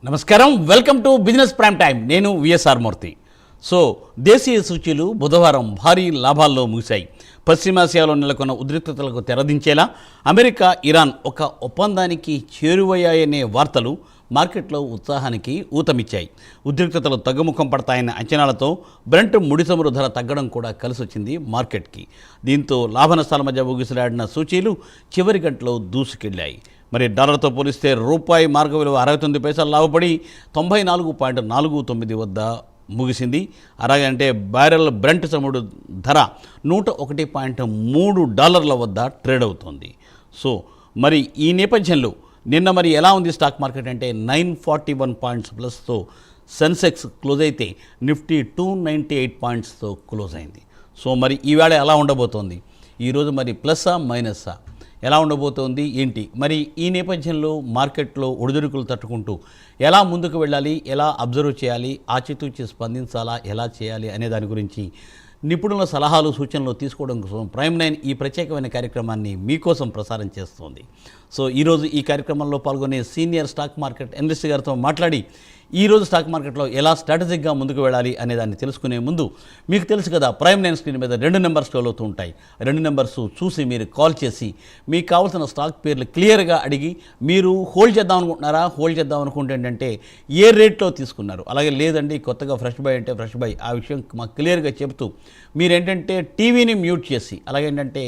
నమస్కారం, welcome to business prime time. నేను VSR మూర్తి. దేశీయ సూచీలు బుధవారం భారీ లాభాల్లో ముగిశాయి. పశ్చిమాసియాలో నెలకొన్న ఉద్రిక్తతలకు తెరదించేలా అమెరికా, ఇరాన్ ఒక ఒప్పందానికి చేరువయ్యాయనే వార్తలు మార్కెట్లో ఉత్సాహానికి ఊతమిచ్చాయి. ఉద్రిక్తతలు తగ్గుముఖం పడతాయన్న అంచనాలతో బ్రెంట్ ముడి చమురు ధర తగ్గడం కూడా కలిసొచ్చింది మార్కెట్కి. దీంతో లాభ నష్టాల మధ్య ఊగిసలాడిన సూచీలు చివరి గంటలో దూసుకెళ్లాయి. మరి డాలర్తో పోలిస్తే రూపాయి మార్గ విలువ 69 పైసలు లాభపడి 94.49 వద్ద ముగిసింది. అలాగంటే బ్యారెల్ బ్రెంట్ చమురు ధర $101.3 వద్ద ట్రేడ్ అవుతోంది. మరి ఈ నేపథ్యంలో నిన్న మరి ఎలా ఉంది స్టాక్ మార్కెట్ అంటే 941 పాయింట్స్ ప్లస్తో సెన్సెక్స్ క్లోజ్ అయితే నిఫ్టీ 298 పాయింట్స్తో క్లోజ్ అయింది. మరి ఈవేళ ఎలా ఉండబోతోంది, ఈరోజు మరి ప్లస్సా మైనస్సా, ఎలా ఉండబోతోంది ఏంటి, మరి ఈ నేపథ్యంలో మార్కెట్లో ఒడిదుడుకులు తట్టుకుంటూ ఎలా ముందుకు వెళ్ళాలి, ఎలా అబ్జర్వ్ చేయాలి, ఆచితూచి స్పందించాలా, ఎలా చేయాలి అనే దాని గురించి నిపుణుల సలహాలు సూచనలు తీసుకోవడం కోసం ప్రైమ్ 9 ఈ ప్రత్యేకమైన కార్యక్రమాన్ని మీకోసం ప్రసారం చేస్తోంది. ఈరోజు ఈ కార్యక్రమంలో పాల్గొనే సీనియర్ స్టాక్ మార్కెట్ అనలిస్ట్ గారితో మాట్లాడి ఈరోజు స్టాక్ మార్కెట్లో ఎలా స్ట్రాటజిక్గా ముందుకు వెళ్ళాలి అనే దాన్ని తెలుసుకునే ముందు మీకు తెలుసు కదా, ప్రైమ్ 9 స్క్రీన్ మీద 2 నెంబర్స్ స్క్రోల్ అవుతూ ఉంటాయి. 2 నెంబర్స్ చూసి మీరు కాల్ చేసి మీకు కావాల్సిన స్టాక్ పేర్లు క్లియర్గా అడిగి మీరు హోల్డ్ చేద్దాం అనుకుంటున్నారా, హోల్డ్ చేద్దాం అనుకుంటే ఏంటంటే ఏ రేట్లో తీసుకున్నారు, అలాగే లేదండి కొత్తగా ఫ్రెష్ బై అంటే ఫ్రెష్ బై, ఆ విషయం మాకు క్లియర్గా చెబుతూ మీరేంటంటే టీవీని మ్యూట్ చేసి అలాగేంటంటే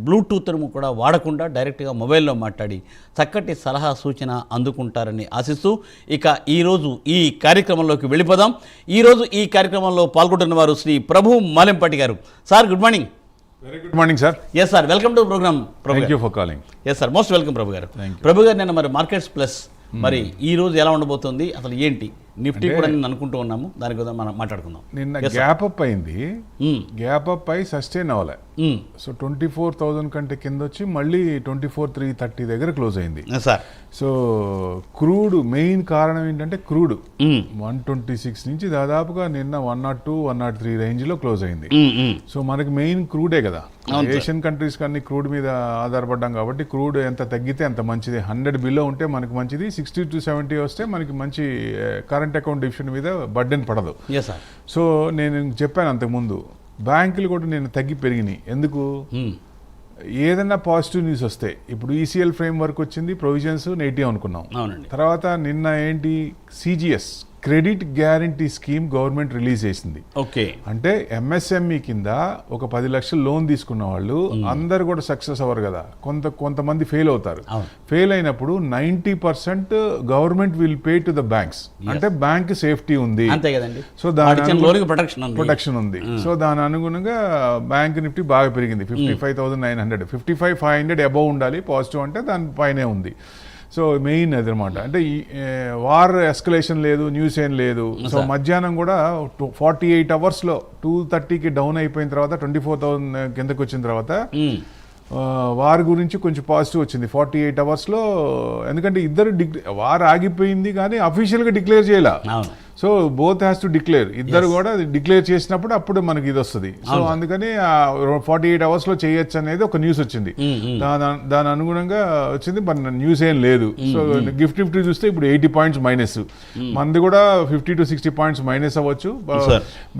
బ్లూటూత్ కూడా వాడకుండా డైరెక్ట్గా మొబైల్లో మాట్లాడి చక్కటి సలహా సూచన అందుకుంటారని ఆశిస్తూ ఇక ఈరోజు ఈ కార్యక్రమంలోకి వెళ్ళిపోదాం. ఈరోజు ఈ కార్యక్రమంలో పాల్గొంటున్న వారు శ్రీ ప్రభు మాలెంపాటి గారు. Sir good morning. Very good morning sir. Yes sir, welcome to programme. Thank you for calling. Yes sir, most welcome Prabhu గారు. ప్రభు గారు, నేను మరి మార్కెట్స్ ప్లస్ మరి ఈ రోజు ఎలా ఉండబోతుంది, అసలు ఏంటి, నిఫ్టీ కూడా నేను అనుకుంటూ ఉన్నాము, దాని గురించి మనం మాట్లాడుకుందాం. నిన్న గ్యాప్ అప్ అయింది, గ్యాప్ అప్ అయి సస్టైన్ అవ్వలే. 24,000 కంటే కింద వచ్చి మళ్ళీ 24,330 దగ్గర క్లోజ్ అయింది సార్. క్రూడ్ మెయిన్ కారణం ఏంటంటే క్రూడ్ 126 నుంచి దాదాపుగా నిన్న 102, 103 రేంజ్ లో క్లోజ్ అయింది. మనకి మెయిన్ క్రూడే కదా, ఏషియన్ కంట్రీస్ కన్నీ క్రూడ్ మీద ఆధారపడ్డాం కాబట్టి క్రూడ్ ఎంత తగ్గితే అంత మంచిది. 100 బిలో ఉంటే మనకి మంచిది, 60 to 70 వస్తే మనకి మంచి కరెంట్ అకౌంట్ డివిజన్ మీద బర్డెన్ పడదు. నేను చెప్పాను అంతకుముందు, బ్యాంకులు కూడా నేను తగ్గి పెరిగినాయి. ఎందుకు, ఏదన్నా పాజిటివ్ న్యూస్ వస్తే, ఇప్పుడు ఈసీఎల్ ఫ్రేమ్ వర్క్ వచ్చింది, ప్రొవిజన్స్ నెగిటివ్ అనుకున్నాం. తర్వాత నిన్న ఏంటి, CGS credit guarantee scheme government release చేసింది. అంటే ఎంఎస్ఎంఈ కింద ఒక 10 లక్షలు లోన్ తీసుకున్న వాళ్ళు అందరు కూడా సక్సెస్ అవ్వరు కదా, కొంతమంది ఫెయిల్ అవుతారు. ఫెయిల్ అయినప్పుడు 90% government will pay to the banks. అంటే బ్యాంక్ సేఫ్టీ ఉంది, సో దాని ప్రొటెక్షన్ ఉంది. సో దాని అనుగుణంగా బ్యాంక్ నిఫ్టీ బాగా పెరిగింది. 55,900, 55,500 అబౌవ్ ఉండాలి పాజిటివ్, అంటే దాని పైనే ఉంది. మెయిన్ అదనమాట. అంటే వార్ ఎస్కలేషన్ లేదు, న్యూస్ ఏం లేదు. మధ్యాహ్నం కూడా 48 అవర్స్లో 230కి డౌన్ అయిపోయిన తర్వాత 24,000 కిందకి వచ్చిన తర్వాత వార్ గురించి కొంచెం పాజిటివ్ వచ్చింది 48 అవర్స్లో. ఎందుకంటే ఇద్దరు వార్ ఆగిపోయింది కానీ అఫీషియల్గా డిక్లేర్ చేయాల. So both has to declare, ఇద్దరు కూడా డిక్లేర్ చేసినప్పుడు అప్పుడు మనకి ఇది వస్తుంది. సో అందుకని 48 అవర్స్ లో చేయొచ్చు అనేది ఒక న్యూస్ వచ్చింది. దాని అనుగుణంగా వచ్చింది, మన న్యూస్ ఏం లేదు. సో గిఫ్ట్ నిఫ్టీ చూస్తే ఇప్పుడు 80 పాయింట్స్ మైనస్, మనది కూడా 50 to 60 పాయింట్స్ మైనస్ అవ్వచ్చు.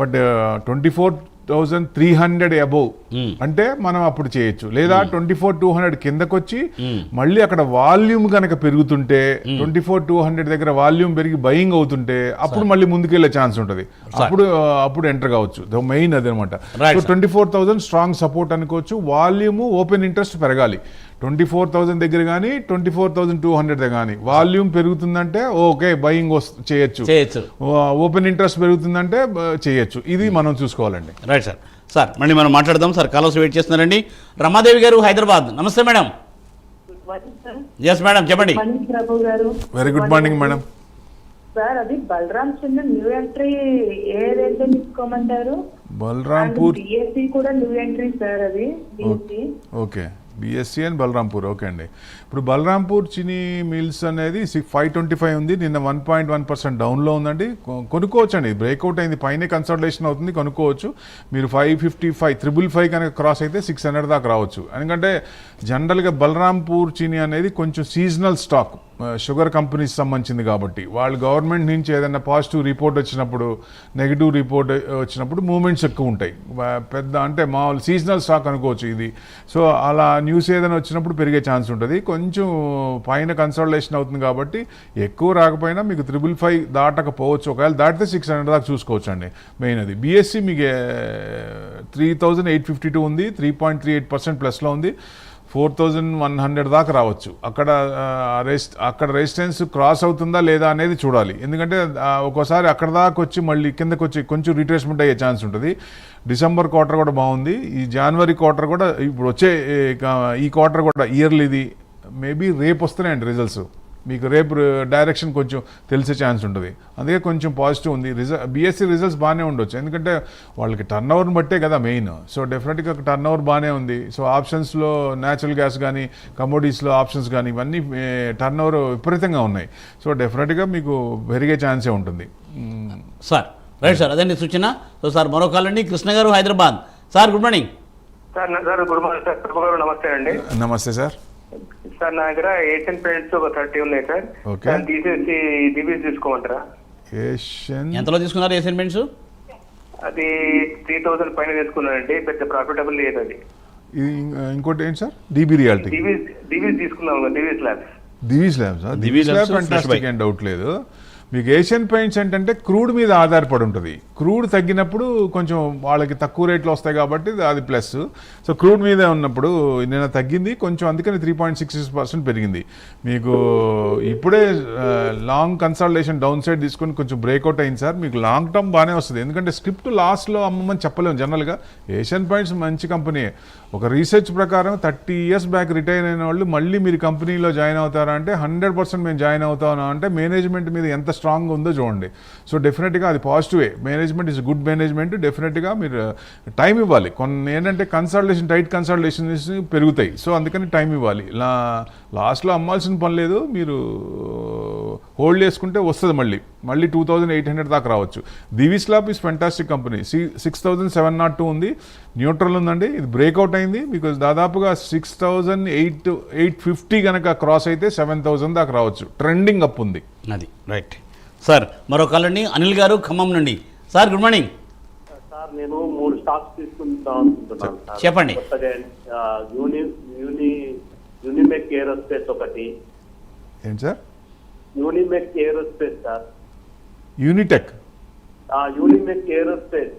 బట్ 24,300 అబౌవ్ అంటే మనం అప్పుడు చేయొచ్చు, లేదా 24,200 కిందకొచ్చి మళ్ళీ అక్కడ వాల్యూమ్ కనుక పెరుగుతుంటే 24,200 దగ్గర వాల్యూమ్ పెరిగి బయింగ్ అవుతుంటే అప్పుడు మళ్ళీ ముందుకెళ్లే ఛాన్స్ ఉంటుంది, అప్పుడు ఎంటర్ కావచ్చు. మెయిన్ అదనమాట. సో 24,000 స్ట్రాంగ్ సపోర్ట్ అనుకోవచ్చు. వాల్యూమ్, ఓపెన్ ఇంట్రెస్ట్ పెరగాలి 24,000 దగ్గర కానీ 24,200 దగ్గర కానీ. వాల్యూమ్ పెరుగుతుందంటే ఓకే బయింగ్ చేయొచ్చు, ఓపెన్ ఇంట్రెస్ట్ పెరుగుతుందంటే చేయొచ్చు. ఇది మనం చూసుకోవాలండి. Right sir. సార్ మళ్ళీ మనం మాట్లాడదాం. సార్ కాలర్స్ వెయిట్ చేస్తున్నారండి. రమాదేవి గారు, హైదరాబాద్. నమస్తే మేడం. ఎస్ మేడం, చెప్పండి. Very good morning madam. Sir, అది బలరాం చిన్న న్యూ ఎంట్రీ ఏ రేట్ తీసుకోమంటారు? బలరాంపూర్ బిఎస్సి కూడా న్యూ ఎంట్రీ సార్, అది BSc. Okay, BSc and Balrampur. Okay అండి. ఇప్పుడు బలరాంపూర్ చినీ మిల్స్ అనేది 525 ఉంది, నిన్న 1.1% డౌన్లో ఉందండి. కొనుక్కోవచ్చు అండి, బ్రేక్అవుట్ అయింది, పైన కన్సల్టేషన్ అవుతుంది, కొనుక్కోవచ్చు. మీరు 555 కనుక క్రాస్ అయితే 600 దాకా రావచ్చు. ఎందుకంటే జనరల్గా బలరాంపూర్ చినీ అనేది కొంచెం సీజనల్ స్టాక్. షుగర్ కంపెనీస్ సంబంధించింది కాబట్టి వాళ్ళు గవర్నమెంట్ నుంచి ఏదైనా పాజిటివ్ రిపోర్ట్ వచ్చినప్పుడు నెగిటివ్ రిపోర్ట్ వచ్చినప్పుడు మూమెంట్స్ ఎక్కువ ఉంటాయి. పెద్ద అంటే మామూలు సీజనల్ స్టాక్ అనుకోవచ్చు ఇది. సో అలా న్యూస్ ఏదైనా వచ్చినప్పుడు పెరిగే ఛాన్స్ ఉంటుంది. కొంచెం పైన కన్సల్టేషన్ అవుతుంది కాబట్టి ఎక్కువ రాకపోయినా మీకు 555 దాటకపోవచ్చు. ఒకవేళ దాటితే 600 దాకా చూసుకోవచ్చు అండి. మెయిన్ అది బీఎస్సీ మీకు 3852 ఉంది, 3.38% ప్లస్లో ఉంది. 4100 దాకా రావచ్చు. అక్కడ రెసిస్టెన్స్ క్రాస్ అవుతుందా లేదా అనేది చూడాలి. ఎందుకంటే ఒక్కోసారి అక్కడ దాకా వచ్చి మళ్ళీ కిందకు వచ్చి కొంచెం రిట్రేస్మెంట్ అయ్యే ఛాన్స్ ఉంటుంది. డిసెంబర్ క్వార్టర్ కూడా బాగుంది. ఈ జనవరి క్వార్టర్ కూడా ఇప్పుడు వచ్చే ఈ క్వార్టర్ కూడా ఇయర్లీది మేబీ రేపు వస్తున్నాయండి రిజల్ట్స్. మీకు రేపు డైరెక్షన్ కొంచెం తెలిసే ఛాన్స్ ఉంటుంది. అందుకే కొంచెం పాజిటివ్ ఉంది. బీఎస్సీ రిజల్ట్స్ బాగానే ఉండొచ్చు, ఎందుకంటే వాళ్ళకి టర్న్ ఓవర్ని బట్టే కదా మెయిన్. సో డెఫినెట్గా టర్న్ ఓవర్ బాగానే ఉంది. సో ఆప్షన్స్లో న్యాచురల్ గ్యాస్ కానీ కమోడిటీస్లో ఆప్షన్స్ కానీ ఇవన్నీ టర్న్ ఓవర్ విపరీతంగా ఉన్నాయి. సో డెఫినెట్గా మీకు పెరిగే ఛాన్సే ఉంటుంది. సార్ రైట్ సార్, అదండి సూచన. సో సార్ మరో కాల్ అండి, కృష్ణ గారు Hyderabad. Sir good morning. Sir good morning sir. Prabhu గారు నమస్తే అండి. నమస్తే సార్. సార్ నా దగ్గర ఏషియన్ పెయింట్స్ ఒక 30 ఉన్నాయి సార్. ఓకే. దాన్ని తీసేసి డివిస్ తీసుకోమంటారా? ఏషియన్ ఎంతలో తీసుకున్నారు ఏషియన్ పెయింట్స్? అది 3000 పైన తీసుకున్నానండి. పెద్ద ప్రాఫిటబుల్ లేదు అది. ఇంకోటి ఏంటి సార్? డీబీ రియాలిటీ డివిస్ తీసుకున్నాం. Divi's labs. Divi's labs Divi's labs fantastic ఏం డౌట్ లేదు. మీకు ఏషియన్ పెయింట్స్ ఏంటంటే క్రూడ్ మీద ఆధారపడి ఉంటుంది. క్రూడ్ తగ్గినప్పుడు కొంచెం వాళ్ళకి తక్కువ రేట్లు వస్తాయి కాబట్టి అది ప్లస్. సో క్రూడ్ మీదే ఉన్నప్పుడు నిన్న తగ్గింది కొంచెం, అందుకని 3.66% పెరిగింది. మీకు ఇప్పుడే లాంగ్ కన్సల్టేషన్ డౌన్ సైడ్ తీసుకొని కొంచెం బ్రేక్అవుట్ అయింది సార్. మీకు లాంగ్ టర్మ్ బాగానే వస్తుంది, ఎందుకంటే స్క్రిప్ట్ లాస్ట్లో అమ్మమని చెప్పలేము జనరల్గా. ఏషియన్ పెయింట్స్ మంచి కంపెనీ. ఒక రీసెర్చ్ ప్రకారం 30 years బ్యాక్ రిటైర్ అయిన వాళ్ళు మళ్ళీ మీరు కంపెనీలో జాయిన్ అవుతారా అంటే 100% మేము జాయిన్ అవుతాను అంటే మేనేజ్మెంట్ మీద ఎంత స్ట్రాంగ్ ఉందో చూడండి. సో డెఫినెట్గా అది పాజిటివే. Management is good management. డెఫినెట్గా మీరు టైం ఇవ్వాలి. కొన్ని ఏంటంటే టైట్ కన్సల్టేషన్స్ పెరుగుతాయి. సో అందుకని టైం ఇవ్వాలి. లాస్ట్లో అమ్మాల్సిన పని లేదు. మీరు హోల్డ్ చేసుకుంటే వస్తుంది మళ్ళీ 2800 దాకా రావచ్చు. Divi's lab is fantastic company. 6702 ఉంది, న్యూట్రల్ ఉందండి. ఇది బ్రేక్అవుట్ అయింది. మీకు దాదాపుగా 6850 కనుక క్రాస్ అయితే 7000 దాకా రావచ్చు. ట్రెండింగ్ అప్ ఉంది. అది రైట్ సార్. మరో కాల్ అండి, అనిల్ గారు ఖమ్మం నుండి. Sir good morning. సార్ నేను 3 స్టాక్స్ తీసుకుందాం అనుకుంటున్నాను సార్. చెప్పండి. యూనిమెక్ ఏరోస్పేస్ ఒకటి. ఏంటి sir? Unimech Aerospace sir. Unitech Aerospace.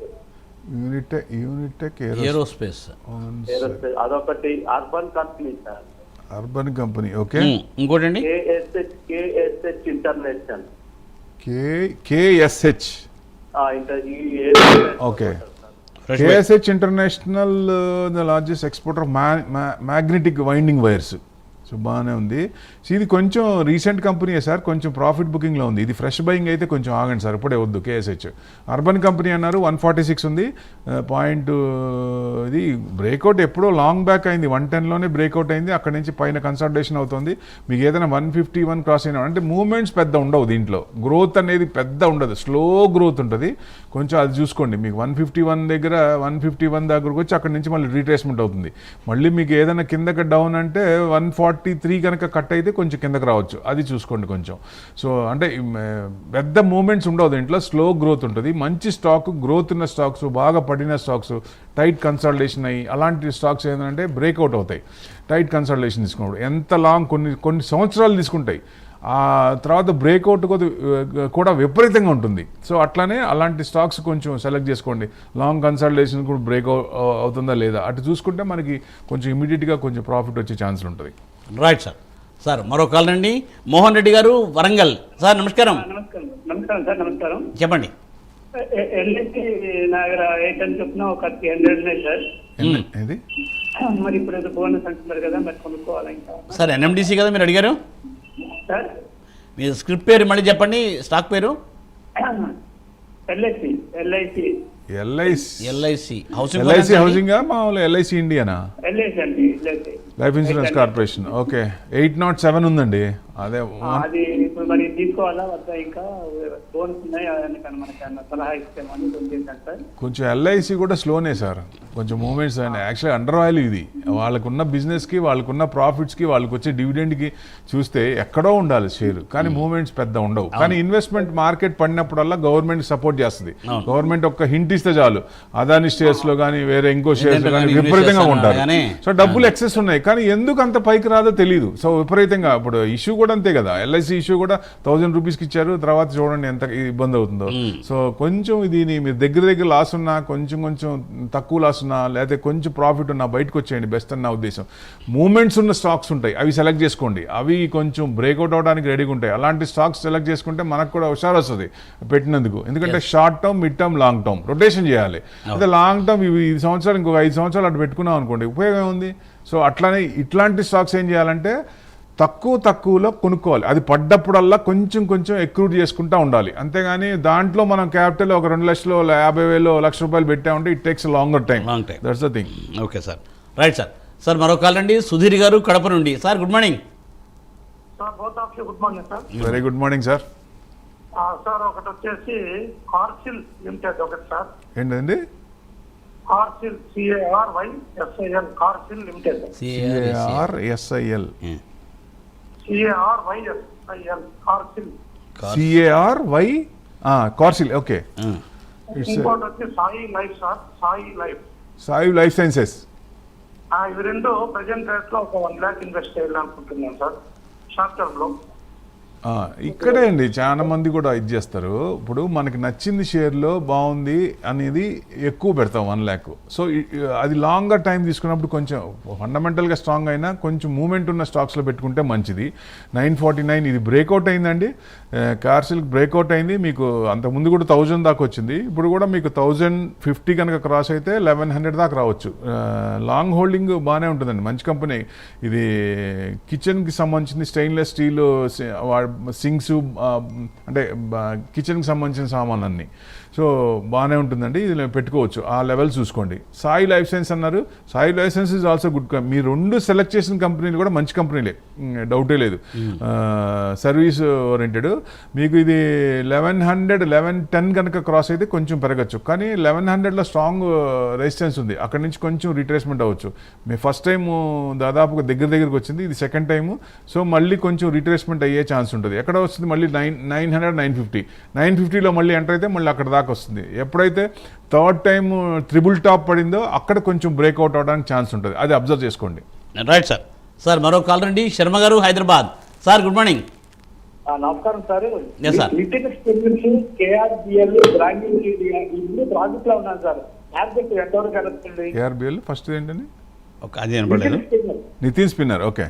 Unitech Aerospace అదొకటి. Urban Company sir. Urban Company. Okay. ఇంకోటండి KSH International. KSH. Okay. KSH International the largest exporter of magnetic winding wires. So బాగానే ఉంది. So ఇది కొంచెం recent కంపెనీయే sir, కొంచెం profit బుకింగ్లో ఉంది. ఇది ఫ్రెష్ బయింగ్ అయితే కొంచెం ఆగండి సార్, ఇప్పుడే వద్దు. కేఎస్హెచ్ అర్బన్ కంపెనీ అన్నారు. 146 ఉంది పాయింట్. ఇది బ్రేక్అవుట్ ఎప్పుడో లాంగ్ బ్యాక్ అయింది. 110లోనే బ్రేక్అవుట్ అయింది. అక్కడ నుంచి పైన కన్సల్టేషన్ అవుతుంది. మీకు ఏదైనా 151 క్రాస్ అయినా అంటే మూవ్మెంట్స్ పెద్ద ఉండవు దీంట్లో. గ్రోత్ అనేది పెద్ద ఉండదు, స్లో గ్రోత్ ఉంటుంది. కొంచెం అది చూసుకోండి. మీకు 151 దగ్గరకు వచ్చి అక్కడ నుంచి మళ్ళీ రీట్రేస్మెంట్ అవుతుంది. మళ్ళీ మీకు ఏదైనా కిందకి డౌన్ అంటే 143 కనుక కట్ అయితే కొంచెం కిందకి రావచ్చు. అది చూసుకోండి కొంచెం. సో అంటే పెద్ద మూమెంట్స్ ఉండవు దీంట్లో, స్లో గ్రోత్ ఉంటుంది. మంచి స్టాక్, గ్రోత్ ఉన్న స్టాక్స్, బాగా పడిన స్టాక్స్, టైట్ కన్సల్టేషన్ అయ్యి అలాంటి స్టాక్స్ ఏంటంటే బ్రేక్అవుట్ అవుతాయి. టైట్ కన్సల్టేషన్ తీసుకున్నప్పుడు ఎంత లాంగ్ కొన్ని సంవత్సరాలు తీసుకుంటాయి. ఆ తర్వాత బ్రేక్అవుట్ కూడా విపరీతంగా ఉంటుంది. సో అట్లానే అలాంటి స్టాక్స్ కొంచెం సెలెక్ట్ చేసుకోండి. లాంగ్ కన్సల్టేషన్ కూడా బ్రేక్ అవుతుందా లేదా అటు చూసుకుంటే మనకి కొంచెం ఇమీడియట్గా కొంచెం ప్రాఫిట్ వచ్చే ఛాన్సులు ఉంటుంది. Right sir. సార్ మరో కాల్ అండి, మోహన్ రెడ్డి గారు వరంగల్. సార్ నమస్కారం. నమస్కారం సార్. నమస్కారం. చెప్పండి. ఎల్ఐసి నా దగ్గర 8 అని చెప్పిన ఒక 300 ఉన్నాయి సార్. ఏది మరి ఇప్పుడు ఏదో బోనస్ అంటున్నారు కదా, మరి కొనుక్కోవాలి ఇంకా. సార్ ఎన్ఎండిసి కదా మీరు అడిగారు? సార్ మీ స్క్రిప్ట్ పేరు మళ్ళీ చెప్పండి, స్టాక్ పేరు. ఎల్ఐసి హౌసింగ్ హౌసింగా మామూలు ఎల్ఐసి ఇండియానా? ఎల్ఐసి అండి. Life insurance corporation. ఓకే. 807 ఉందండి. అదే అది ఇప్పుడు మరి తీసుకోవాలా వద్దా, ఇంకా లోన్స్ ఉన్నాయి అని మనకి సలహా ఇస్తామని కొంచెం సార్. కొంచెం ఎల్ఐసి కూడా స్లోనే సార్, కొంచెం మూమెంట్స్ అయినా యాక్చువల్లీ అండర్ వాల్యూ ఇది. వాళ్ళకున్న బిజినెస్కి, వాళ్ళకున్న ప్రాఫిట్స్కి, వాళ్ళకి వచ్చే డివిడెండ్కి చూస్తే ఎక్కడో ఉండాలి షేర్, కానీ మూమెంట్స్ పెద్ద ఉండవు. కానీ ఇన్వెస్ట్మెంట్ మార్కెట్ పడినప్పుడల్లా గవర్నమెంట్ సపోర్ట్ చేస్తుంది. గవర్నమెంట్ ఒక్క హింట్ ఇస్తే చాలు, అదాని షేర్స్ లో కానీ వేరే ఇంకో షేర్స్ కానీ విపరీతంగా ఉంటారు. సో డబ్బులు ఎక్సెస్ ఉన్నాయి, కానీ ఎందుకు అంత పైకి రాదో తెలియదు. సో విపరీతంగా ఇప్పుడు ఇష్యూ కూడా అంతే కదా, ఎల్ఐసి ఇష్యూ కూడా 1000 రూపీస్కి ఇచ్చారు, తర్వాత చూడండి ఎంత ఇబ్బంది అవుతుందో. సో కొంచెం దీని మీరు దగ్గర లాస్ ఉన్నా, కొంచెం తక్కువ లాస్ ఉన్నా, లేకపోతే కొంచెం ప్రాఫిట్ ఉన్నా బయటకు వచ్చేయండి బెస్ట్ అని నా ఉద్దేశం. మూమెంట్స్ ఉన్న స్టాక్స్ ఉంటాయి, అవి సెలెక్ట్ చేసుకోండి. అవి కొంచెం బ్రేక్అవుట్ అవడానికి రెడీగా ఉంటాయి. అలాంటి స్టాక్స్ సెలెక్ట్ చేసుకుంటే మనకు కూడా హుషారు వస్తుంది పెట్టినందుకు. ఎందుకంటే short term, mid term, long term rotation చేయాలి. అయితే లాంగ్ టర్మ్ ఇవి 5 సంవత్సరాలు, ఇంకొక 5 సంవత్సరాలు అటు పెట్టుకున్నాం అనుకోండి, ఉపయోగం ఏముంది? సో అట్లానే ఇట్లాంటి స్టాక్స్ ఏం చేయాలంటే తక్కువలో కొనుక్కోవాలి. అది పడ్డప్పుడల్లా కొంచెం ఎక్రూట్ చేసుకుంటూ ఉండాలి. అంతేగాని దాంట్లో మనం క్యాపిటల్ ఒక 2 లక్షలు, 50,000, ₹1,00,000 పెట్టామంటే it takes longer time. That's the thing. Okay sir, right sir. Sir మరో కాల్ అండి, సుధీర్ గారు కడప నుండి. Sir good morning. Sir both of you good morning sir. Very good morning sir. Sir ఒకటి వచ్చేసి కార్సిల్ లిమిటెడ్ ఒకటి సార్. ఏంటండి? Carysil CARYSIL Carysil limited. CARSIL Carysil. CARY Carysil. Okay. ఇంకోటి వచ్చి Sai life sir, Sai life sciences. ఇవి రెండు present rate లో ఒక 1 lakh ఇన్వెస్ట్ చేయాలనుకుంటున్నాను సార్ షార్ట్ టర్మ్ లో. ఇక్కడే అండి చాలా మంది కూడా ఇది చేస్తారు. ఇప్పుడు మనకి నచ్చింది షేర్లో బాగుంది అనేది ఎక్కువ పెడతాం 1 lakh. సో అది లాంగర్ టైం తీసుకున్నప్పుడు కొంచెం ఫండమెంటల్గా స్ట్రాంగ్ అయినా కొంచెం మూమెంట్ ఉన్న స్టాక్స్లో పెట్టుకుంటే మంచిది. 949 ఇది బ్రేక్అవుట్ అయిందండి. కార్సిల్ బ్రేక్అవుట్ అయింది. మీకు అంతకుముందు కూడా 1000 దాకా వచ్చింది. ఇప్పుడు కూడా మీకు 1050 కనుక క్రాస్ అయితే 1100 దాకా రావచ్చు. లాంగ్ హోల్డింగ్ బాగానే ఉంటుందండి, మంచి కంపెనీ ఇది. కిచెన్కి సంబంధించింది స్టెయిన్లెస్ స్టీల్ సింక్స్, అంటే కిచెన్కి సంబంధించిన సామాన్లు అన్నీ. సో బాగానే ఉంటుందండి, ఇది పెట్టుకోవచ్చు. ఆ లెవెల్ చూసుకోండి. సాయి లైఫ్ సైన్స్ అన్నారు, Sai life science is also good. Me 2 select చేసిన కంపెనీలు కూడా మంచి కంపెనీలే, డౌటే లేదు. Service oriented. మీకు ఇది 1110 కనుక క్రాస్ అయితే కొంచెం పెరగచ్చు, కానీ 1100లో స్ట్రాంగ్ రెసిస్టెన్స్ ఉంది. అక్కడి నుంచి కొంచెం రిట్రేస్మెంట్ అవ్వచ్చు. మీ ఫస్ట్ టైం దాదాపుగా దగ్గరికి వచ్చింది, ఇది సెకండ్ టైము. సో మళ్ళీ కొంచెం రిట్రేస్మెంట్ అయ్యే ఛాన్స్ ఉంటుంది. ఎక్కడ వస్తుంది మళ్ళీ 900, 950లో మళ్ళీ ఎంటర్ అయితే మళ్ళీ అక్కడ దాకా వస్తుంది. ఎప్పుడైతే థర్డ్ టైం ట్రిపుల్ టాప్ పడిందో అక్కడ కొంచెం బ్రేక్అవుట్ అవడానికి ఛాన్స్ ఉంటుంది, అది అబ్జర్వ్ చేసుకోండి. Right sir. సార్ మరో కాల్ రండి, శర్మ గారు హైదరాబాద్. Sir good morning. నమస్కారం సార్. Yes, sir. KRBL ఇప్పుడు ప్రాజెక్ట్ లో ఉన్నాను సార్. టార్గెట్ ఎంతవరకు వెళ్తుంది? KRBL ఫస్ట్ ఏంటండి? అది వినపడలేదు. నితిన్ స్పిన్నర్. ఓకే,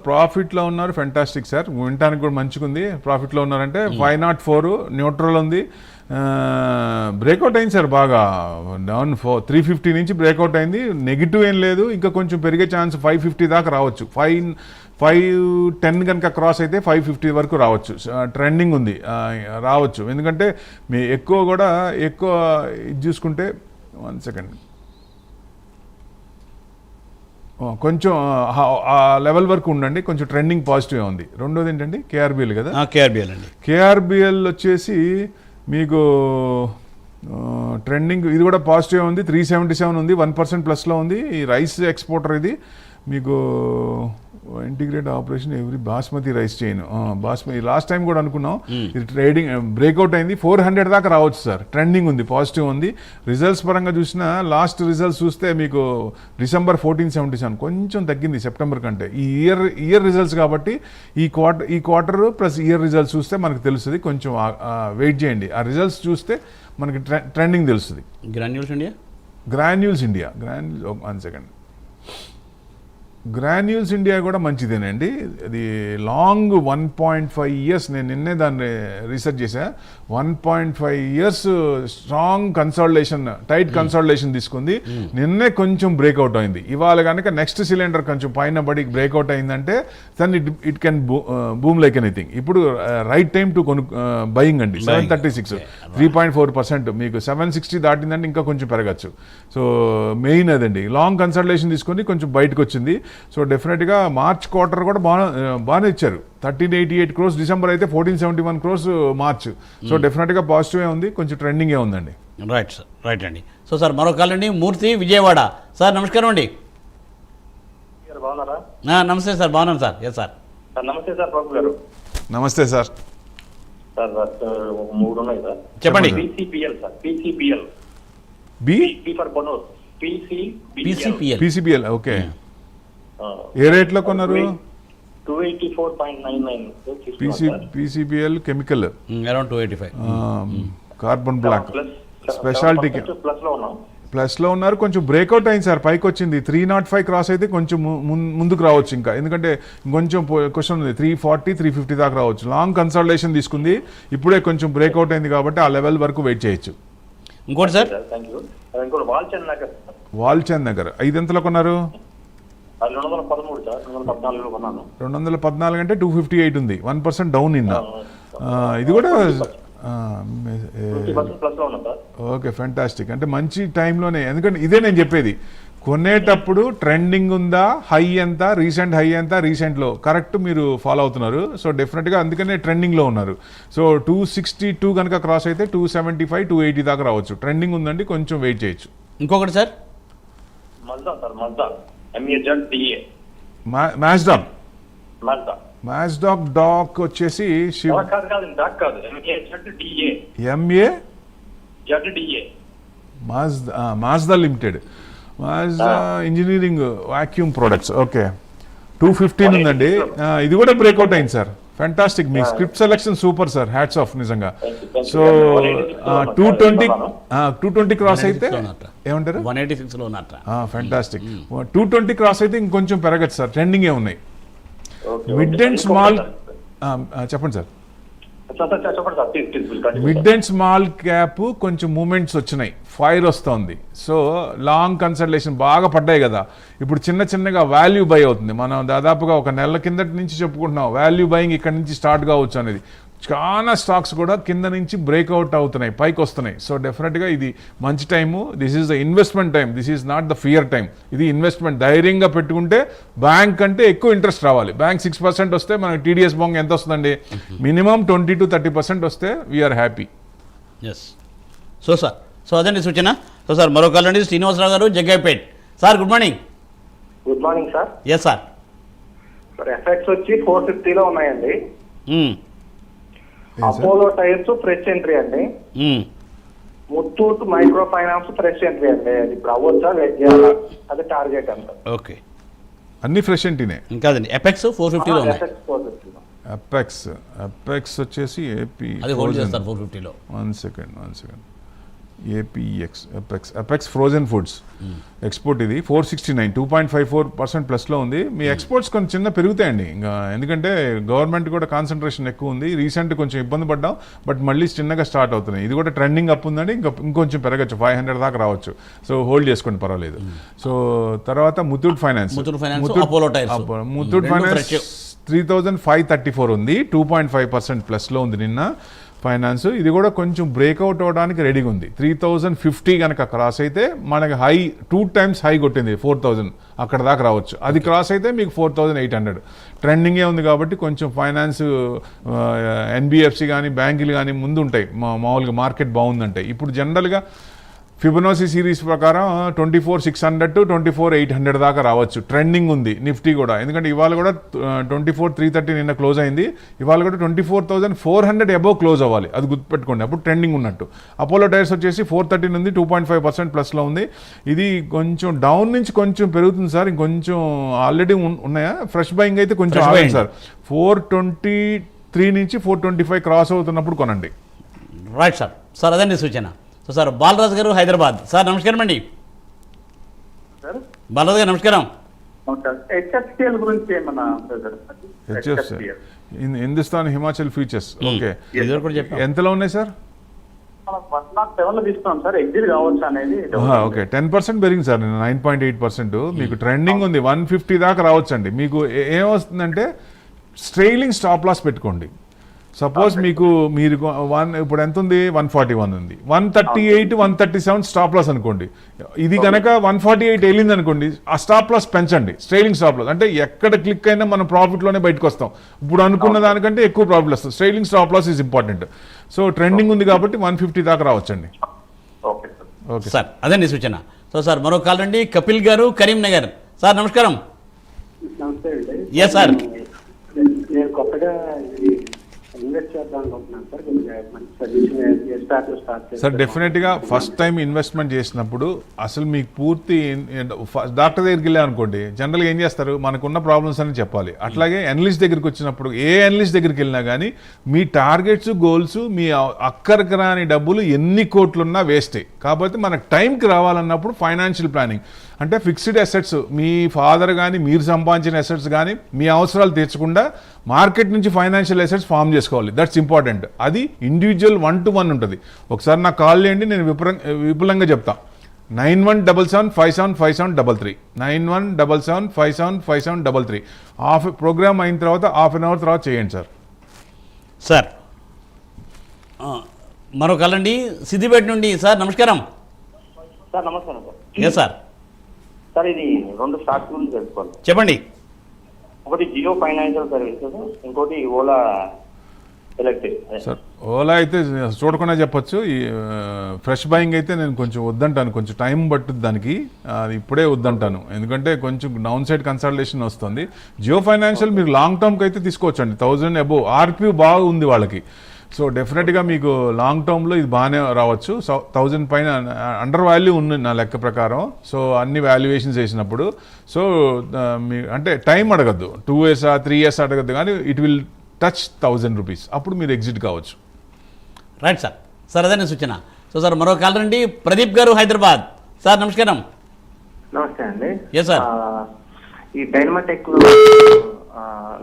ప్రాఫిట్ లో ఉన్నారు. ఫెంటాస్టిక్ సార్, వినటానికి కూడా మంచిగా ఉంది. ప్రాఫిట్ లో ఉన్నారంటే 504 న్యూట్రల్ ఉంది. బ్రేక్అవుట్ అయింది సార్, బాగా డౌన్ 350 నుంచి బ్రేక్అవుట్ అయింది. నెగిటివ్ ఏం లేదు, ఇంకా కొంచెం పెరిగే ఛాన్స్ 550 దాకా రావచ్చు. 510 కనుక క్రాస్ అయితే 550 వరకు రావచ్చు. ట్రెండింగ్ ఉంది, రావచ్చు. ఎందుకంటే మీ ఎక్కువ ఇది చూసుకుంటే 1 సెకండ్ కొంచెం ఆ లెవెల్ వరకు ఉండండి, కొంచెం ట్రెండింగ్ పాజిటివ్ ఉంది. రెండోది ఏంటండి? KRBL కదా. KRBL అండి. KRBL వచ్చేసి మీకు ట్రెండింగ్ ఇది కూడా పాజిటివ్ ఉంది. 377 ఉంది, 1% ప్లస్లో ఉంది. ఈ రైస్ ఎక్స్పోర్టర్ ఇది మీకు integrate operation every basmati rice chain. Basmati last time కూడా అనుకున్నాం, ఇది ట్రేడింగ్ బ్రేక్అవుట్ అయింది. 400 దాకా రావచ్చు సార్, ట్రెండింగ్ ఉంది, పాజిటివ్ ఉంది. రిజల్ట్స్ పరంగా చూసినా లాస్ట్ రిజల్ట్స్ చూస్తే మీకు December 1477 కొంచెం తగ్గింది సెప్టెంబర్ కంటే. ఈ ఇయర్ రిజల్ట్స్ కాబట్టి ఈ క్వార్టర్ ప్లస్ ఇయర్ రిజల్ట్స్ చూస్తే మనకు తెలుస్తుంది. కొంచెం వెయిట్ చేయండి, ఆ రిజల్ట్స్ చూస్తే మనకి ట్రెండింగ్ తెలుస్తుంది. Granules India 1 second. Granules India కూడా మంచిదేనండి. అది లాంగ్ 1.5 years, నేను నిన్నే దాన్ని రీసెర్చ్ చేశా. 1.5 years strong consolidation, tight consolidation తీసుకుంది. నిన్నే కొంచెం బ్రేక్అవుట్ అయింది. ఇవాళ కనుక నెక్స్ట్ సిలిండర్ కొంచెం పైన పడి బ్రేక్అవుట్ అయిందంటే then it can boom like anything. ఇప్పుడు రైట్ టైం టు బయింగ్ అండి. 736, 3.4%. మీకు 760 దాటిందంటే ఇంకా కొంచెం పెరగచ్చు. సో మెయిన్ అదండి, లాంగ్ కన్సాలిడేషన్ తీసుకొని కొంచెం బయటకు వచ్చింది. సో డెఫినెట్గా మార్చ్ క్వార్టర్ కూడా బాగానే ఇచ్చారు. 1388 crores డిసెంబర్ అయితే 1471 crores మార్చ్. సో డెఫినెట్గా పాజిటివే ఉంది, కొంచెం ట్రెండింగే ఉందండి. రైట్ సార్, రైట్ అండి. సో సార్ మరో కాల్ అండి, మూర్తి విజయవాడ. సార్ నమస్కారం అండి. సార్ బాగున్నారా? నమస్తే సార్, బాగున్నాను సార్. Yes sir. సార్ నమస్తే సార్ ప్రభు గారు. నమస్తే సార్. సార్ ఒక 3 ఉన్నాయి సార్. చెప్పండి. PCPL sir, PCPL P for bonus, PCPL okay. ఏ రేట్లో కొన్నారు? 284.99. PCPL chemical around 285. Carbon black speciality plus లో ఉన్నాం. ప్లస్లో ఉన్నారు. కొంచెం బ్రేక్అవుట్ అయింది సార్, పైకి వచ్చింది. 305 క్రాస్ అయితే కొంచెం ముందుకు రావచ్చు ఇంకా, ఎందుకంటే కొంచెం క్వశ్చన్ ఉంది. 340 350 దాకా రావచ్చు. లాంగ్ కన్సల్టేషన్ తీసుకుంది, ఇప్పుడే కొంచెం బ్రేక్అవుట్ అయింది కాబట్టి ఆ లెవెల్ వరకు వెయిట్ చేయొచ్చు. ఇంకోటి సార్, థ్యాంక్ యూ. ఇంకోటి వాల్చంద్ నగర్. వాల్చంద్ నగర్ 5 ఎంతలో కొన్నారు? 213 సార్, 214 కొన్నాను. 214 అంటే 258 ఉంది, 1% డౌన్ నిన్న. ఇది కూడా 50% ప్లస్ లో ఉన్నా సార్. Okay, fantastic. అంటే మంచి టైంలోనే, ఎందుకంటే ఇదే నేను చెప్పేది, కొనేటప్పుడు ట్రెండింగ్ ఉందా, హై ఎంత, రీసెంట్ హై ఎంత, రీసెంట్లో కరెక్ట్ మీరు ఫాలో అవుతున్నారు. సో డెఫినెట్గా అందుకనే ట్రెండింగ్లో ఉన్నారు. సో 262 కనుక క్రాస్ అయితే 275 280 దాకా రావచ్చు. ట్రెండింగ్ ఉందండి, కొంచెం వెయిట్ చేయొచ్చు. ఇంకొకటి sir, Mazda sir, Mazda MEZDA. మ్యాజ్డాక్ డాక్ వచ్చేసి కాదు MEZDA. Mazda limited, Mazda engineering vacuum products. Okay, 215 ఉందండి. ఇది కూడా బ్రేక్అవుట్ అయింది సార్. ఫ్యాంటాస్టిక్, మీ script selection super sir, hats off నిజంగా. సో 220 క్రాస్ అయితే ఏమంటారు? 186 లో ఉన్నట్ట. ఫ్యాంటాస్టిక్. 220 క్రాస్ అయితే ఇంకొంచెం పెరగచ్చు సార్, ట్రెండింగే ఉన్నాయి. మిడ్ అండ్ స్మాల్ చెప్పండి sir. Mid and small cap కొంచెం మూమెంట్స్ వచ్చినాయి, ఫైర్ వస్తుంది. సో లాంగ్ కన్సల్టేషన్ బాగా పడ్డాయి కదా, ఇప్పుడు చిన్న చిన్నగా వాల్యూ బై అవుతుంది. మనం దాదాపుగా ఒక నెల కిందటి నుంచి చెప్పుకుంటున్నాం వాల్యూ బయింగ్ ఇక్కడ నుంచి స్టార్ట్ కావచ్చు అనేది. చాలా స్టాక్స్ కూడా కింద నుంచి బ్రేక్అవుట్ అవుతున్నాయి, పైకి వస్తున్నాయి. సో డెఫినెట్గా ఇది మంచి time. This is the investment time, this is not the fear time. ఇది ఇన్వెస్ట్మెంట్. ధైర్యంగా పెట్టుకుంటే బ్యాంక్ కంటే ఎక్కువ ఇంట్రెస్ట్ రావాలి. బ్యాంక్ 6% వస్తే మనకి టీడీఎస్ బాంక్ ఎంత వస్తుందండి? మినిమం 20 to 30% వస్తే we're happy. Yes. So sir, so అదండి సూచన. సో సార్ మరో కాల్ అండి, శ్రీనివాసరావు గారు Jaggaiahpet. Sir good morning. Good morning sir. Yes sir. Sir effects వచ్చి 450 లో ఉన్నాయండి. అపోలో టైర్స్ ఫ్రెష్ ఎంట్రీ అండి. Muthoot micro finance fresh entry అండి. అది ఇప్పుడు అవ్వచ్చా, వెయిట్ చేయాలా? అది టార్గెట్ అంట. ఓకే, అన్ని ఫ్రెష్ ఎంట్రీనే. ఇంకాదండి ఎపెక్స్ 450లో ఉన్నాయి. అపెక్స్ వచ్చేసి ఏపీ, అది హోల్డ్ చేస్తారు 450లో. One second APX apex frozen foods export. ఇది 469, 2.54% ప్లస్లో ఉంది. మీ ఎక్స్పోర్ట్స్ కొంచెం చిన్న పెరుగుతాయండి ఇంకా, ఎందుకంటే గవర్నమెంట్ కూడా కాన్సన్ట్రేషన్ ఎక్కువ ఉంది. రీసెంట్ కొంచెం ఇబ్బంది పడ్డాం, బట్ మళ్ళీ చిన్నగా స్టార్ట్ అవుతున్నాయి. ఇది కూడా ట్రెండింగ్ అప్ ఉందండి, ఇంకొంచెం పెరగచ్చు, 500 దాకా రావచ్చు. సో హోల్డ్ చేసుకోండి, పర్వాలేదు. సో తర్వాత Muthoot finance, Apollo tyres. Muthoot finance 3534 ఉంది, 2.5% ప్లస్లో ఉంది నిన్న ఫైనాన్స్. ఇది కూడా కొంచెం బ్రేక్అవుట్ అవ్వడానికి రెడీగా ఉంది. 3050 కనుక క్రాస్ అయితే మనకి హై 2 times హై కొట్టింది 4000, అక్కడ దాకా రావచ్చు. అది క్రాస్ అయితే మీకు 4800. ట్రెండింగే ఉంది కాబట్టి కొంచెం ఫైనాన్స్, ఎన్బిఎఫ్సి కానీ బ్యాంకులు కానీ ముందు ఉంటాయి, మామూలుగా మార్కెట్ బాగుందంటాయి. ఇప్పుడు జనరల్గా ఫిబొనాచి సిరీస్ ప్రకారం 24,600 to 24,800 దాకా రావచ్చు. ట్రెండింగ్ ఉంది నిఫ్టీ కూడా, ఎందుకంటే ఇవాళ కూడా 24,330 నిన్న క్లోజ్ అయింది. ఇవాళ కూడా 24,400 అబోవ్ క్లోజ్ అవ్వాలి, అది గుర్తుపెట్టుకోండి, అప్పుడు ట్రెండింగ్ ఉన్నట్టు. అపోలో టైర్స్ వచ్చేసి 430 ఉంది, 2.5% ప్లస్లో ఉంది. ఇది కొంచెం డౌన్ నుంచి కొంచెం పెరుగుతుంది సార్, ఇంకొంచెం ఆల్రెడీ ఉన్నాయా ఫ్రెష్ బయింగ్ అయితే కొంచెం ఆగండి సార్. 423 నుంచి 425 క్రాస్ అవుతున్నప్పుడు కొనండి. Right sir. సార్ అదండి సూచన. సో సార్ బాలరాజు గారు హైదరాబాద్. సార్ నమస్కారం అండి. బాలరాజు గారు నమస్కారం. హెచ్ఎఫ్సిఎల్ గురించి ఏమన్నా? హిందుస్థాన్ హిమాచల్ ఫ్యూచర్స్. ఓకే, చెప్పాం. ఎంతలో ఉన్నాయి సార్? 107 తీసుకున్నాం సార్, ఎగ్జిట్ కావచ్చు అనేది. ఓకే, 10% పెరిగింది సార్, 9.8%. మీకు ట్రెండింగ్ ఉంది, 150 దాకా రావచ్చు అండి. మీకు ఏమొస్తుందంటే స్ట్రైలింగ్ స్టాప్ లాస్ పెట్టుకోండి. సపోజ్ మీకు మీరు ఇప్పుడు ఎంత ఉంది 141 ఉంది, 138 137 స్టాప్ లాస్ అనుకోండి. ఇది కనుక 148 వెళ్ళింది అనుకోండి, ఆ స్టాప్ లాస్ పెంచండి, స్ట్రైలింగ్ స్టాప్ లాస్. అంటే ఎక్కడ క్లిక్ అయినా మనం ప్రాఫిట్లోనే బయటకు వస్తాం. ఇప్పుడు అనుకున్న దానికంటే ఎక్కువ ప్రాఫిట్ వస్తుంది. Trailing stop loss is important. So trending ఉంది కాబట్టి 150 దాకా రావచ్చండి. Okay sir. ఓకే సార్ అదండి సూచన. సో సార్ మరో కాల్ అండి, కపిల్ గారు కరీంనగర్. సార్ నమస్కారం. నమస్తే అండి. Yes sir. నేను కొత్తగా ఇన్వెస్ట్ చేద్దాం అనుకుంటున్నాను సార్. మంచి సజెషన్ స్టార్ట్ సార్ డెఫినెట్గా ఫస్ట్ టైం ఇన్వెస్ట్మెంట్ చేసినప్పుడు అసలు మీకు పూర్తి డాక్టర్ దగ్గరికి వెళ్ళా అనుకోండి, జనరల్గా ఏం చేస్తారు, మనకున్న ప్రాబ్లమ్స్ అని చెప్పాలి. అట్లాగే అనలిస్ట్ దగ్గరికి వచ్చినప్పుడు ఏ అనలిస్ట్ దగ్గరికి వెళ్ళినా కానీ మీ టార్గెట్స్ గోల్స్ మీ అక్కడికి రాని డబ్బులు ఎన్ని కోట్లున్నా వేస్టే. కాబట్టి మనకు టైంకి రావాలన్నప్పుడు ఫైనాన్షియల్ ప్లానింగ్ అంటే ఫిక్స్డ్ అసెట్స్, మీ ఫాదర్ కానీ మీరు సంపాదించిన అసెట్స్ కానీ మీ అవసరాలు తీర్చకుండా మార్కెట్ నుంచి ఫైనాన్షియల్ అసెట్స్ ఫామ్ చేసుకోవాలి. That's important. అది ఇండివిజువల్ 1-to-1 ఉంటుంది. ఒకసారి నాకు కాల్ చేయండి, నేను విపులంగా చెప్తా. 9177575733 9177575733 ప్రోగ్రామ్ అయిన తర్వాత హాఫ్ అన్ అవర్ తర్వాత చేయండి సార్. సార్ మరో కాల్ అండి, సిద్దిపేట నుండి. సార్ నమస్కారం. సార్ నమస్కారం సార్. Yes sir. సార్ ఇది 2 స్టాక్స్ గురించి తెలుసుకోవాలి. చెప్పండి. ఒకటి జియో ఫైనాన్షియల్ సర్వీసెస్, ఇంకోటి ఓలా ఎలక్ట్రిక్. సార్ ఓలా అయితే చూడకుండా చెప్పొచ్చు. ఈ ఫ్రెష్ బయింగ్ అయితే నేను కొంచెం వద్దంటాను, కొంచెం టైం పట్టుద్ది దానికి. అది ఇప్పుడే వద్దంటాను, ఎందుకంటే కొంచెం డౌన్ సైడ్ కన్సల్టేషన్ వస్తుంది. జియో ఫైనాన్షియల్ మీరు లాంగ్ టర్మ్కి అయితే తీసుకోవచ్చు అండి. 1000 అబోవ్ ఆర్పీ బాగా ఉంది వాళ్ళకి. సో డెఫినెట్గా మీకు లాంగ్ టర్మ్లో ఇది బాగానే రావచ్చు. 1000 పైన అండర్ వాల్యూ ఉంది నా లెక్క ప్రకారం. సో అన్ని వాల్యుయేషన్స్ వేసినప్పుడు సో మీ అంటే టైం అడగద్దు, 2 years 3 years అడగద్దు, కానీ ఇట్ విల్ టచ్ 1000 రూపీస్. అప్పుడు మీరు ఎగ్జిట్ కావచ్చు. Right sir. సార్ అదే సూచన. సో సార్ మరో కాల్ రండి, ప్రదీప్ గారు హైదరాబాద్. సార్ నమస్కారం. నమస్తే అండి. Yes sir. ఈ డైనమాటెక్ లో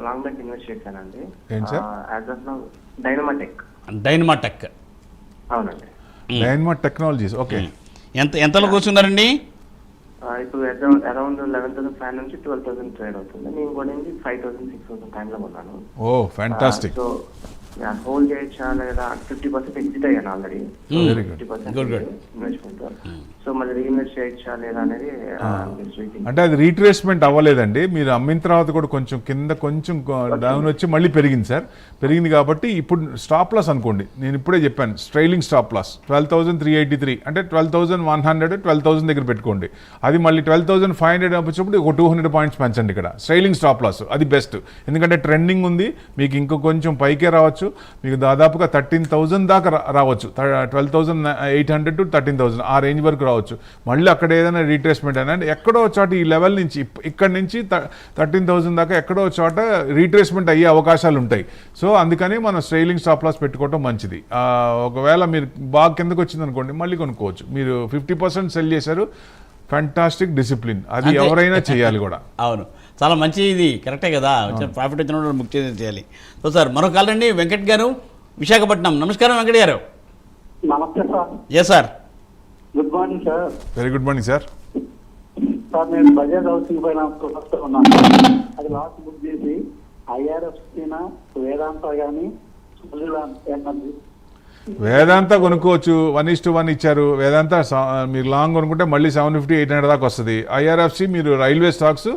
లాంగ్ బ్యాక్ ఇన్వెస్ట్ చేశానండి. ఏంటి sir? As of now Dynamatic. Dynamatic. అవునండి. Dynamatic technologies. ఓకే. ఎంతలో కూర్చున్నారండి? ఇప్పుడు అరౌండ్ 11,500 నుంచి 12,000 ట్రేడ్ అవుతుంది. నేను కొనింది 5,000 6,000 టైంలో కొన్నాను. ఓ ఫ్యాంటాస్టిక్. సో హోల్డ్ చేయొచ్చా లేదా? 50% ఎగ్జిట్ అయ్యాను already. Very good. 50% investment. So మళ్ళీ రీఇన్వెస్ట్ చేయొచ్చా లేదా అనేది అంటే అది రీట్రేస్మెంట్ అవ్వలేదండి. మీరు అమ్మిన తర్వాత కూడా కొంచెం కింద కొంచెం డౌన్ వచ్చి మళ్ళీ పెరిగింది సార్. పెరిగింది కాబట్టి ఇప్పుడు స్టాప్ లాస్ అనుకోండి, నేను ఇప్పుడే చెప్పాను స్ట్రైలింగ్ స్టాప్ లాస్ 12,383 అంటే 12,100 12,000 దగ్గర పెట్టుకోండి. అది మళ్ళీ 12,500 వచ్చినప్పుడు ఒక 200 పాయింట్స్ పెంచండి. ఇక్కడ స్ట్రైలింగ్ స్టాప్ లాస్ అది బెస్ట్, ఎందుకంటే ట్రెండింగ్ ఉంది. మీకు ఇంకో కొంచెం పైకే రావచ్చు. మీకు దాదాపుగా 13,000 దాకా రావచ్చు. 12,800 to 13,000 ఆ రేంజ్ వరకు రావచ్చు. మళ్ళీ అక్కడ ఏదైనా రీట్రేస్మెంట్ అయినా ఎక్కడో చోట ఈ లెవెల్ నుంచి ఇక్కడ నుంచి 13,000 దాకా ఎక్కడో చోట రీట్రేస్మెంట్ అయ్యే అవకాశాలు ఉంటాయి. సో అందుకని మనం స్ట్రైలింగ్ స్టాప్ లాస్ పెట్టుకోవడం మంచిది. ఒకవేళ మీరు బాగా కిందకు వచ్చింది అనుకోండి మళ్ళీ కొనుక్కోవచ్చు. మీరు 50% సెల్ చేశారు, ఫ్యాంటాస్టిక్ డిసిప్లిన్. అది ఎవరైనా చేయాలి కూడా. అవును, చాలా మంచి, ఇది కరెక్టే కదా. ప్రాఫిట్ వచ్చిన బుక్ చేయాలి. సో సార్ మరో కాల్ అండి, వెంకట్ గారు విశాఖపట్నం. నమస్కారం వెంకట్ గారు. నమస్తే sir. Yes sir. Good morning sir. Very good morning sir. Sir నేను బజాజ్ హౌసింగ్ ఫైనాన్స్ ఉన్నాను. అది లాస్ట్ బుక్ చేసి IRF వేదాంత కానీ ఎనర్జీ వేదాంత కొనుక్కోవచ్చు. 1:1 ఇచ్చారు. వేదాంత మీరు లాంగ్ కొనుక్కుంటే మళ్ళీ 750-800 దాకా వస్తుంది. IRFC మీరు railway stocks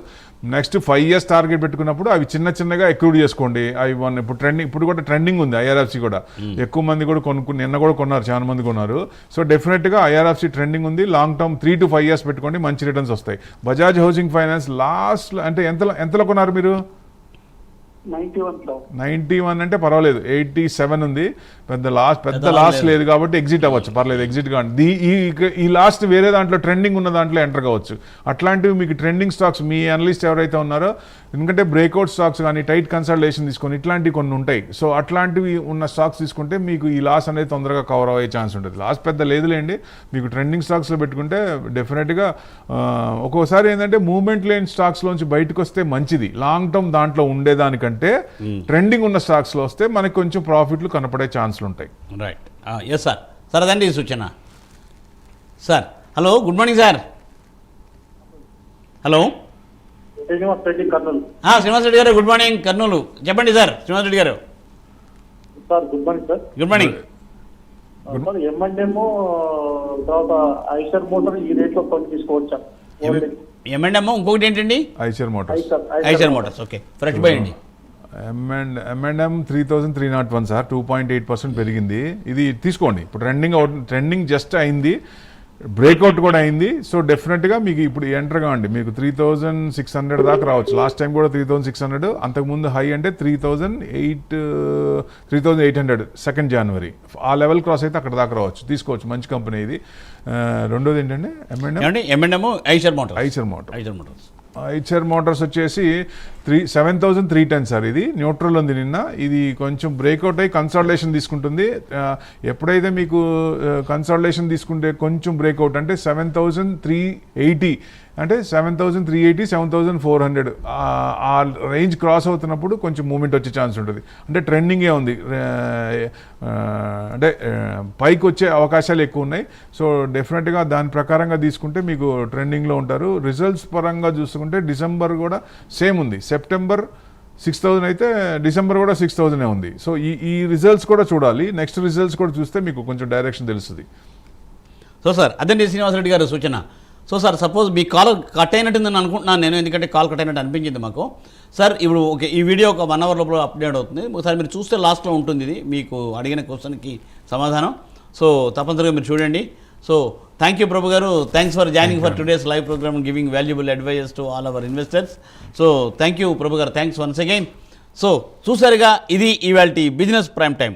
next 5 years target పెట్టుకున్నప్పుడు అవి చిన్నగా ఎక్రూడ్ చేసుకోండి. అవి ఇప్పుడు కూడా ట్రెండింగ్ ఉంది. IRFC కూడా ఎక్కువ మంది కూడా నిన్న కూడా కొన్నారు, చాలా మంది కొన్నారు. సో డెఫినెట్గా IRFC ట్రెండింగ్ ఉంది. లాంగ్ టర్మ్ 3 to 5 years పెట్టుకోండి, మంచి రిటర్న్స్ వస్తాయి. బజాజ్ హౌసింగ్ ఫైనాన్స్ లాస్ట్ అంటే ఎంతలో కొన్నారు మీరు? 91 అంటే పర్వాలేదు. 87 ఉంది. పెద్ద లాస్ట్ లేదు కాబట్టి ఎగ్జిట్ అవ్వచ్చు, పర్లేదు, ఎగ్జిట్ కాండి. ఈ లాస్ట్ వేరే దాంట్లో ట్రెండింగ్ ఉన్న దాంట్లో ఎంటర్ కావచ్చు. అట్లాంటివి మీకు ట్రెండింగ్ స్టాక్స్ మీ అనలిస్ట్ ఎవరైతే ఉన్నారో, ఎందుకంటే బ్రేక్అవుట్ స్టాక్స్ కానీ టైట్ కన్సల్టేషన్ తీసుకొని ఇట్లాంటివి కొన్ని ఉంటాయి. సో అట్లాంటివి ఉన్న స్టాక్స్ తీసుకుంటే మీకు ఈ లాస్ అనేది తొందరగా కవర్ అయ్యే ఛాన్స్ ఉంటుంది. లాస్ పెద్ద లేదులేండి. మీకు ట్రెండింగ్ స్టాక్స్లో పెట్టుకుంటే డెఫినెట్గా ఒక్కోసారి ఏంటంటే మూవ్మెంట్ లేని స్టాక్స్లోంచి బయటకు వస్తే మంచిది. లాంగ్ టర్మ్ దాంట్లో ఉండేదానికంటే ట్రెండింగ్ ఉన్న స్టాక్స్లో వస్తే మనకి కొంచెం ప్రాఫిట్లు కనపడే ఛాన్స్లు ఉంటాయి. రైట్. Yes sir. సార్ అదండి ఈ సూచన. Sir hello, good morning sir. Hello Srinivas Reddy Kurnool. Srinivas Reddy గారు గుడ్ మార్నింగ్, కర్నూలు. చెప్పండి సార్ శ్రీనివాస్ రెడ్డి గారు. Sir good morning sir. Good morning. Sir M&M తర్వాత ఐషర్ మోటార్ ఈ రేట్లో కొన్ని తీసుకోవచ్చా? ఏమండమ్మా ఇంకొకటి ఏంటండి? Eicher Motors. Eicher Motors. Okay, fresh buy అండి. M&M 3301 సార్, 2.8% పెరిగింది. ఇది తీసుకోండి. ఇప్పుడు ట్రెండింగ్ జస్ట్ అయింది, బ్రేక్అవుట్ కూడా అయింది. సో డెఫినెట్గా మీకు ఇప్పుడు ఎంటర్ కావండి. మీకు 3600 దాకా రావచ్చు. లాస్ట్ టైం కూడా 3600, అంతకుముందు హై అంటే 3800 2nd January. ఆ లెవెల్ క్రాస్ అయితే అక్కడ దాకా రావచ్చు. తీసుకోవచ్చు, మంచి కంపెనీ ఇది. రెండోది ఏంటంటే M&M Eicher Motors. Eicher Motors వచ్చేసి 7310 సార్. ఇది న్యూట్రల్ ఉంది నిన్న. ఇది కొంచెం బ్రేక్అవుట్ అయ్యి కన్సాలిడేషన్ తీసుకుంటుంది. ఎప్పుడైతే మీకు కన్సాలిడేషన్ తీసుకుంటే కొంచెం బ్రేక్అవుట్ అంటే 7380 అంటే 7380 7400 ఆ రేంజ్ క్రాస్ అవుతున్నప్పుడు కొంచెం మూమెంట్ వచ్చే ఛాన్స్ ఉంటుంది. అంటే ట్రెండింగే ఉంది, అంటే పైకి వచ్చే అవకాశాలు ఎక్కువ ఉన్నాయి. సో డెఫినెట్గా దాని ప్రకారంగా తీసుకుంటే మీకు ట్రెండింగ్లో ఉంటారు. రిజల్ట్స్ పరంగా చూసుకుంటే డిసెంబర్ కూడా సేమ్ ఉంది. సెప్టెంబర్ 6000 అయితే డిసెంబర్ కూడా 6000 ఉంది. సో ఈ రిజల్ట్స్ కూడా చూడాలి. నెక్స్ట్ రిజల్ట్స్ కూడా చూస్తే మీకు కొంచెం డైరెక్షన్ తెలుస్తుంది. సో సార్ అదండి శ్రీనివాసరెడ్డి గారు సూచన. సో సార్ సపోజ్ మీ కాల్ కట్ అయినట్టుందని అనుకుంటున్నాను నేను, ఎందుకంటే కాల్ కట్ అయినట్టు అనిపించింది మాకు. సార్ ఇప్పుడు ఓకే, ఈ వీడియో ఒక 1 అవర్ లోపల అప్డేట్ అవుతుంది. ఒకసారి మీరు చూస్తే లాస్ట్లో ఉంటుంది ఇది మీకు అడిగిన క్వశ్చన్కి సమాధానం. సో తప్పనిసరిగా మీరు చూడండి. సో థ్యాంక్ యూ ప్రభు గారు. Thanks for joining for today's live programme, giving valuable advices to all our investors. So thank you Prabhu గారు, థ్యాంక్స్ వన్స్ అగైన్. సో చూసారుగా, ఇది ఇవాల్టి బిజినెస్ ప్రైమ్ టైం.